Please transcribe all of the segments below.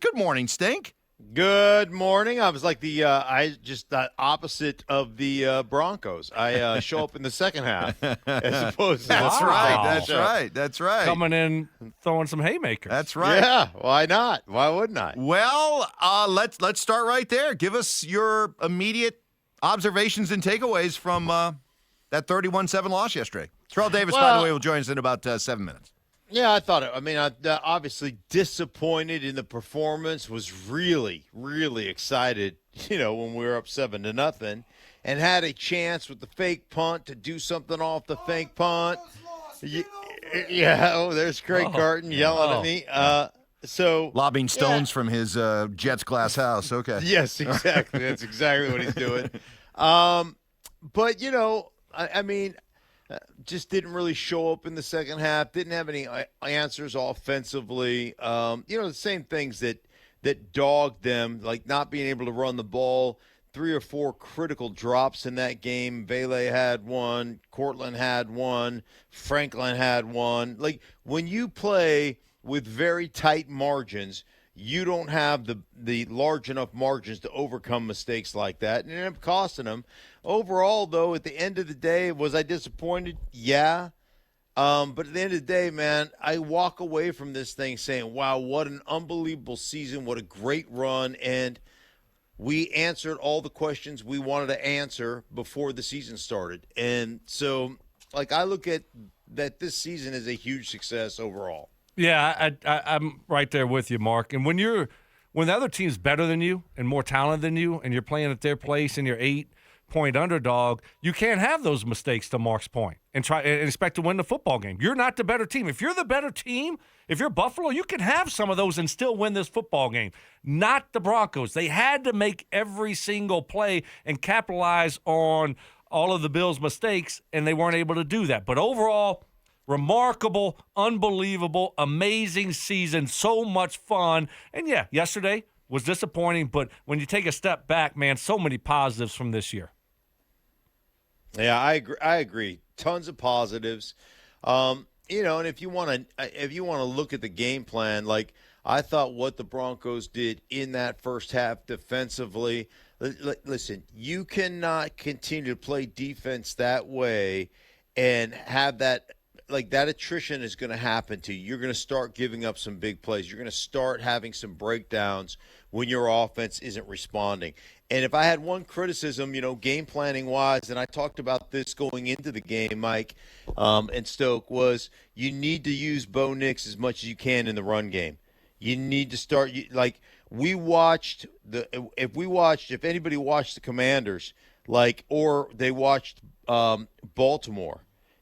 Good morning, Stink. Good morning. I was like the opposite of the Broncos. I show up in the second half as opposed to the That's first right. half of the That's show. right. That's right. Coming in, throwing some haymakers. That's right. Yeah, why not? Why wouldn't I? Well, let's start right there. Give us your immediate observations and takeaways from that 31-7 loss yesterday. Terrell Davis, by the way, will join us in about 7 minutes. Yeah, I thought it. I mean, obviously disappointed in the performance. Was really, really excited. When we were up 7-0, and had a chance with the fake punt to do something off the fake punt. Yeah. Oh, there's Craig Carton yelling at me. Lobbing stones from his Jets glass house. Okay. Yes, exactly. That's exactly what he's doing. But I mean. Just didn't really show up in the second half. Didn't have any answers offensively. The same things that dogged them, like not being able to run the ball. 3 or 4 critical drops in that game. Vele had one. Cortland had one. Franklin had one. Like, when you play with very tight margins, you don't have the large enough margins to overcome mistakes like that, and it ended up costing them. Overall, though, at the end of the day, was I disappointed? Yeah. But at the end of the day, man, I walk away from this thing saying, wow, what an unbelievable season, what a great run, and we answered all the questions we wanted to answer before the season started. And so, I look at that this season as a huge success overall. Yeah, I'm right there with you, Mark. And when the other team's better than you and more talented than you, and you're playing at their place and you're 8-point underdog, you can't have those mistakes, to Mark's point, and expect to win the football game. You're not the better team. If you're the better team, if you're Buffalo, you can have some of those and still win this football game. Not the Broncos. They had to make every single play and capitalize on all of the Bills' mistakes, and they weren't able to do that. But overall, remarkable, unbelievable, amazing season, so much fun. And yeah, yesterday was disappointing, but when you take a step back, man, so many positives from this year. Yeah, I agree. Tons of positives. And if you want to look at the game plan, like I thought what the Broncos did in that first half defensively. Listen, you cannot continue to play defense that way and have that. Like, that attrition is going to happen to you. You're going to start giving up some big plays. You're going to start having some breakdowns when your offense isn't responding. And if I had one criticism, game planning wise, and I talked about this going into the game, Mike and Stoke, was you need to use Bo Nix as much as you can in the run game. You need to start if anybody watched the Commanders, or they watched Baltimore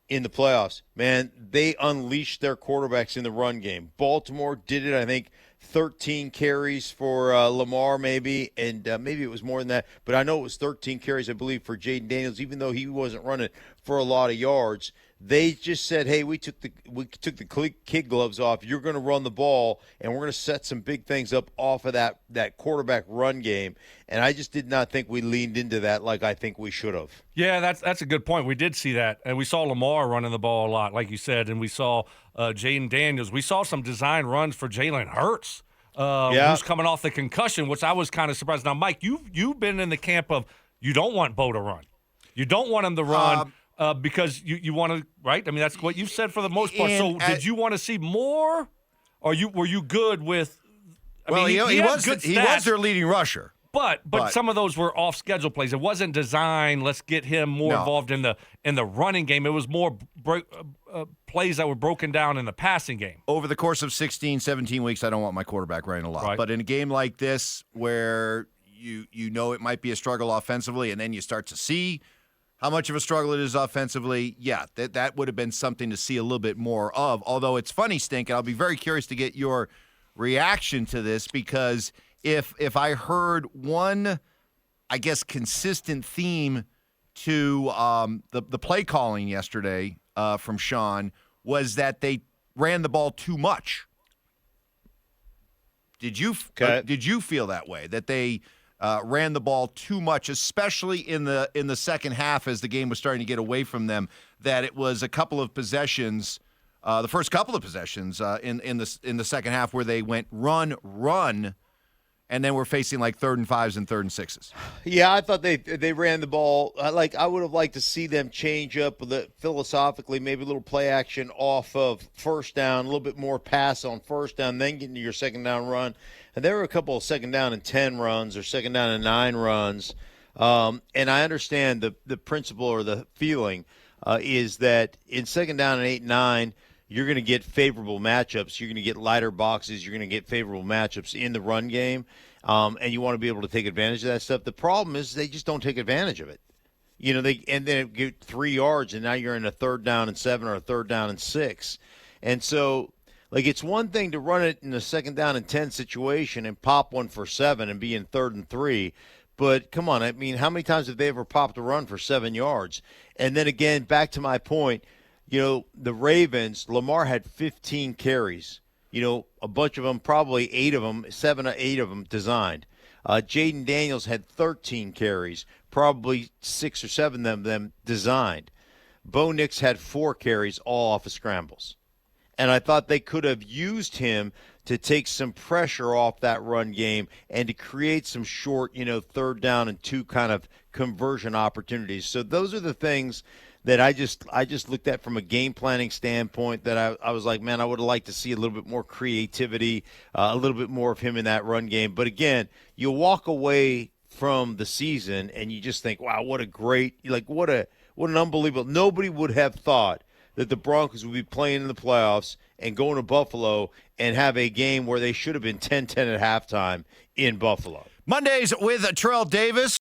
in the playoffs, man, they unleashed their quarterbacks in the run game. Baltimore did it, I think, 13 carries for Lamar maybe, and maybe it was more than that. But I know it was 13 carries, I believe, for Jaden Daniels, even though he wasn't running for a lot of yards. They just said, hey, we took the kid gloves off. You're going to run the ball, and we're going to set some big things up off of that quarterback run game. And I just did not think we leaned into that like I think we should have. Yeah, that's a good point. We did see that. And we saw Lamar running the ball a lot, like you said, and we saw Jaden Daniels. We saw some design runs for Jalen Hurts, who's coming off the concussion, which I was kind of surprised. Now, Mike, you've been in the camp of you don't want Bo to run. You don't want him to run. Because you want to, right? I mean, that's what you've said for the most part. So did you want to see more, or were you good with? He was their leading rusher. But some of those were off schedule plays. It wasn't designed. Let's get him more involved in the running game. It was more plays that were broken down in the passing game. Over the course of 16, 17 weeks, I don't want my quarterback running a lot. Right. But in a game like this, where you know it might be a struggle offensively, and then you start to see how much of a struggle it is offensively, yeah, that would have been something to see a little bit more of. Although it's funny, Stink, and I'll be very curious to get your reaction to this, because if I heard one, I guess, consistent theme to the play calling yesterday from Sean, was that they ran the ball too much. Did you feel that way, that they ran the ball too much, especially in the second half as the game was starting to get away from them, that it was a couple of possessions, the first couple of possessions in the second half where they went run, and then we're facing like 3rd and 5s and 3rd and 6s. Yeah, I thought they ran the ball. I would have liked to see them change up philosophically, maybe a little play action off of first down, a little bit more pass on first down, then get into your second down run. And there were a couple of second down and 10 runs or second down and 9 runs. And I understand the principle or the feeling is that in second down and 8 and 9, you're going to get favorable matchups. You're going to get lighter boxes. You're going to get favorable matchups in the run game, and you want to be able to take advantage of that stuff. The problem is they just don't take advantage of it. And then get 3 yards, and now you're in a 3rd down and 7 or a 3rd down and 6. And so, it's one thing to run it in a second down and 10 situation and pop one for 7 and be in 3rd and 3. But come on, how many times have they ever popped a run for 7 yards? And then again, back to my point, the Ravens, Lamar had 15 carries. A bunch of them, probably 8 of them, 7 or 8 of them designed. Jaden Daniels had 13 carries, probably 6 or 7 of them designed. Bo Nix had 4 carries, all off of scrambles. And I thought they could have used him to take some pressure off that run game and to create some short, 3rd down and 2 kind of conversion opportunities. So those are the things that I just looked at from a game planning standpoint that I was like, man, I would have liked to see a little bit more creativity, a little bit more of him in that run game. But again, you walk away from the season and you just think, wow, what a great, what an unbelievable. Nobody would have thought that the Broncos would be playing in the playoffs and going to Buffalo and have a game where they should have been 10-10 at halftime in Buffalo. Mondays with Terrell Davis.